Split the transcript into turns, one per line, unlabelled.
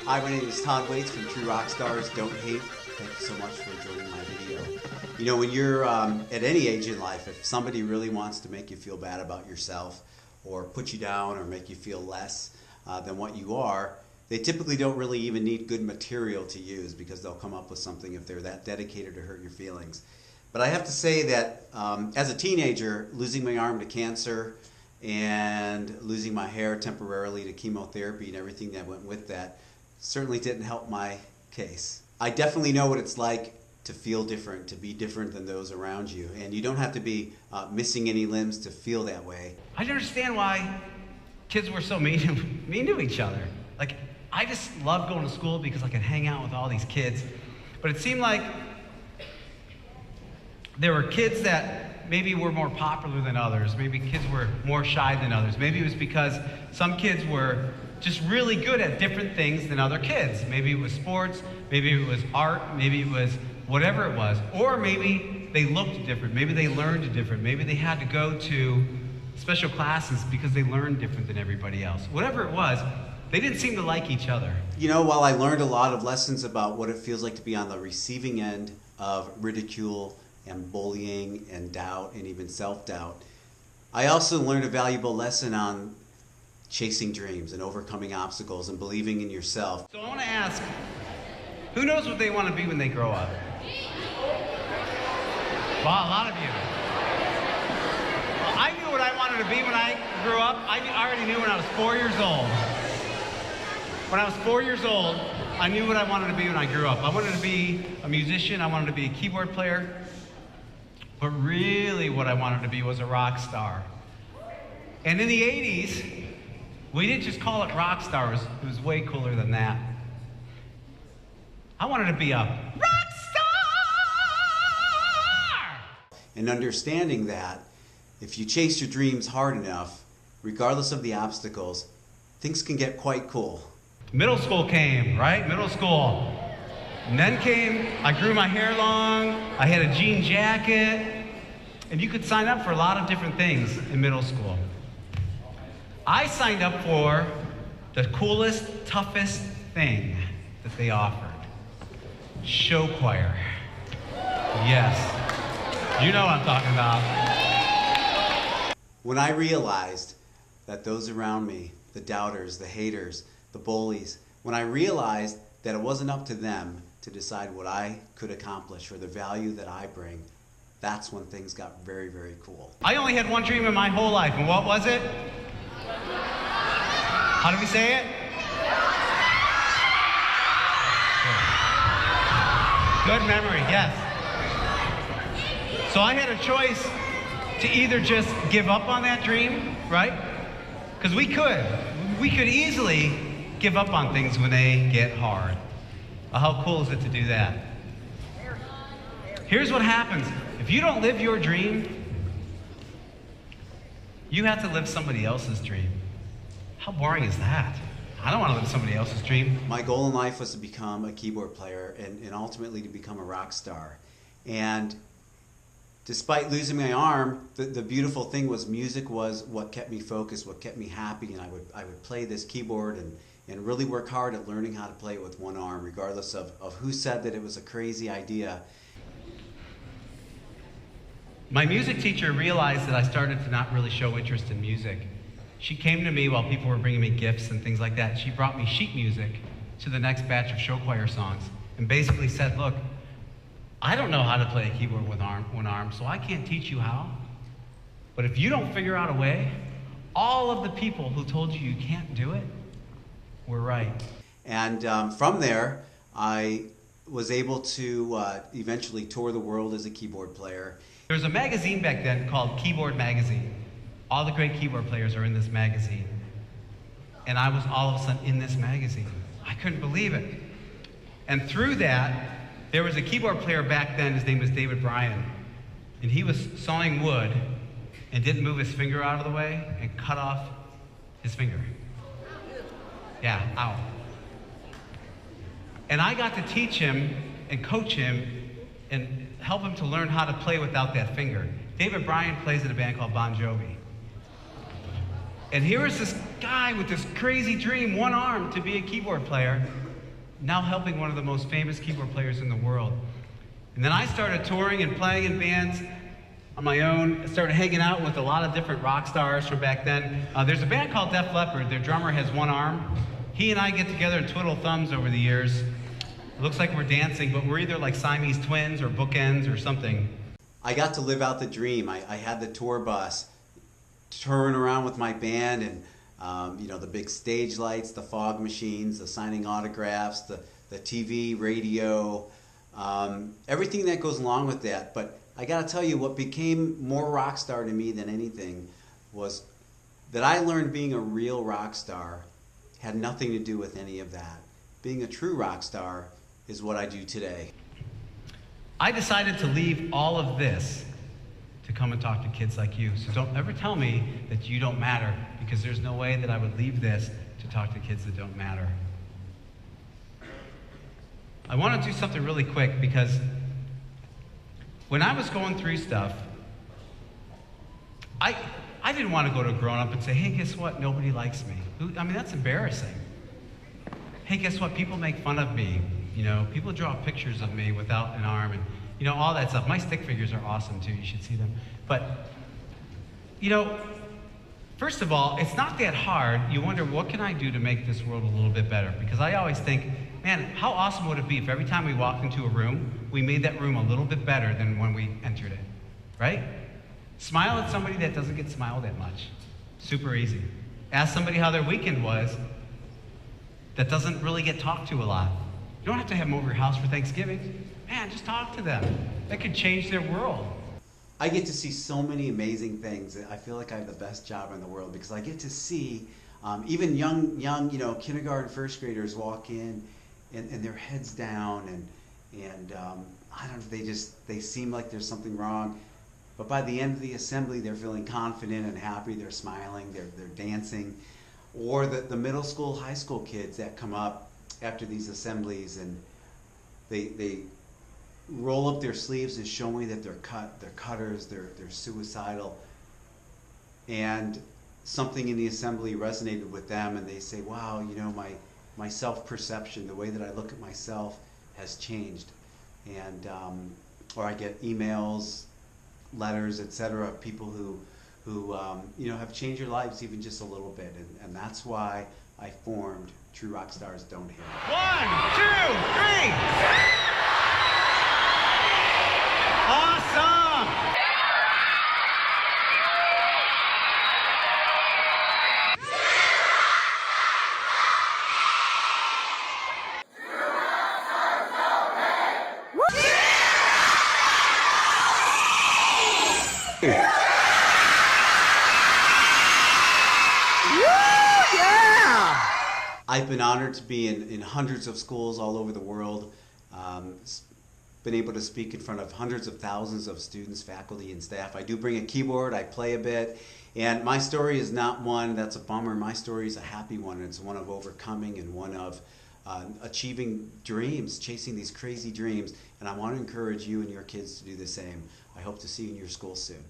Hi, my name is Todd from True Rockstars Don't Hate. Thank you so much for joining my video. You know, when you're at any age in life, if somebody really wants to make you feel bad about yourself or put you down or make you feel less than what you are, they typically don't really even need good material to use because they'll come up with something if they're that dedicated to hurt your feelings. But I have to say that as a teenager, losing my arm to cancer and losing my hair temporarily to chemotherapy and everything that went with that certainly didn't help my case. I definitely know what it's like to feel different, to be different than those around you. And you don't have to be missing any limbs to feel that way.
I didn't understand why kids were so mean to each other. Like, I just loved going to school because I could hang out with all these kids. But it seemed like there were kids that maybe were more popular than others. Maybe kids were more shy than others. Maybe it was because some kids were just really good at different things than other kids. Maybe it was sports, maybe it was art, maybe it was whatever it was. Or maybe they looked different, maybe they learned different, maybe they had to go to special classes because they learned different than everybody else. Whatever it was, they didn't seem to like each other.
You know, while I learned a lot of lessons about what it feels like to be on the receiving end of ridicule and bullying and doubt and even self-doubt, I also learned a valuable lesson on chasing dreams and overcoming obstacles and believing in yourself.
So I want to ask, who knows what they want to be when they grow up? Well, a lot of you. Well, I knew what I wanted to be when I grew up. I already knew when I was 4 years old. When I was 4 years old, I knew what I wanted to be when I grew up. I wanted to be a musician. I wanted to be a keyboard player. But really what I wanted to be was a rock star. And in the 80s, we didn't just call it rock stars. It was way cooler than that. I wanted to be a rock star!
And understanding that if you chase your dreams hard enough, regardless of the obstacles, things can get quite cool.
Middle school came, right? Middle school. And then came, I grew my hair long, I had a jean jacket, and you could sign up for a lot of different things in middle school. I signed up for the coolest, toughest thing that they offered. Show choir. Yes. You know what I'm talking about.
When I realized that those around me, the doubters, the haters, the bullies, when I realized that it wasn't up to them to decide what I could accomplish or the value that I bring, that's when things got very, very cool.
I only had one dream in my whole life, and what was it? How do we say it? Good memory, yes. So I had a choice to either just give up on that dream, right? Because we could easily give up on things when they get hard. How cool is it to do that? Here's what happens. If you don't live your dream, you have to live somebody else's dream. How boring is that? I don't want to live somebody else's dream.
My goal in life was to become a keyboard player and ultimately to become a rock star. And despite losing my arm, the beautiful thing was music was what kept me focused, what kept me happy, and I would play this keyboard and really work hard at learning how to play it with one arm, regardless of who said that it was a crazy idea.
My music teacher realized that I started to not really show interest in music. She came to me while people were bringing me gifts and things like that. She brought me sheet music to the next batch of show choir songs and basically said, look, I don't know how to play a keyboard with one arm, so I can't teach you how. But if you don't figure out a way, all of the people who told you you can't do it were right.
And from there, I was able to eventually tour the world as a keyboard player.
There was a magazine back then called Keyboard Magazine. All the great keyboard players are in this magazine. And I was all of a sudden in this magazine. I couldn't believe it. And through that, there was a keyboard player back then, his name was David Bryan. And he was sawing wood and didn't move his finger out of the way and cut off his finger. Yeah, ow. And I got to teach him and coach him and help him to learn how to play without that finger. David Bryan plays in a band called Bon Jovi. And here was this guy with this crazy dream, one arm, to be a keyboard player. now helping one of the most famous keyboard players in the world. And then I started touring and playing in bands on my own. I started hanging out with a lot of different rock stars from back then. There's a band called Def Leppard. Their drummer has one arm. He and I get together and twiddle thumbs over the years. It looks like we're dancing, but we're either like Siamese twins or bookends or something.
I got to live out the dream. I had the tour bus, touring around with my band, and the big stage lights, the fog machines, the signing autographs, the TV, radio, everything that goes along with that. But I got to tell you, what became more rock star to me than anything was that I learned being a real rock star had nothing to do with any of that. Being a true rock star is what I do today.
I decided to leave all of this to come and talk to kids like you. So don't ever tell me that you don't matter, because there's no way that I would leave this to talk to kids that don't matter. I want to do something really quick, because when I was going through stuff, I didn't want to go to a grown-up and say, hey, guess what? Nobody likes me. I mean, that's embarrassing. Hey, guess what? People make fun of me. People draw pictures of me without an arm, and all that stuff. My stick figures are awesome too. You should see them. But first of all, it's not that hard. You wonder, what can I do to make this world a little bit better? Because I always think, man, how awesome would it be if every time we walked into a room, we made that room a little bit better than when we entered it, right? Smile at somebody that doesn't get smiled at much. Super easy. Ask somebody how their weekend was that doesn't really get talked to a lot. You don't have to have them over your house for Thanksgiving. Man, just talk to them. That could change their world.
I get to see so many amazing things. I feel like I have the best job in the world, because I get to see even young kindergarten, first graders walk in and their heads down, and I don't know, they seem like there's something wrong. But by the end of the assembly, they're feeling confident and happy. They're smiling. They're dancing. Or the middle school, high school kids that come up after these assemblies, and they roll up their sleeves and show me that they're cutters, they're suicidal, and something in the assembly resonated with them, and they say, wow, my self-perception, the way that I look at myself has changed. And or I get emails, letters, etc., of people who have changed their lives even just a little bit, and that's why I formed True Rockstars Don't Hate.
1, 2, 3. Awesome!
I've been honored to be in hundreds of schools all over the world, been able to speak in front of hundreds of thousands of students, faculty, and staff. I do bring a keyboard, I play a bit, and my story is not one that's a bummer. My story is a happy one. It's one of overcoming and one of achieving dreams, chasing these crazy dreams, and I want to encourage you and your kids to do the same. I hope to see you in your school soon.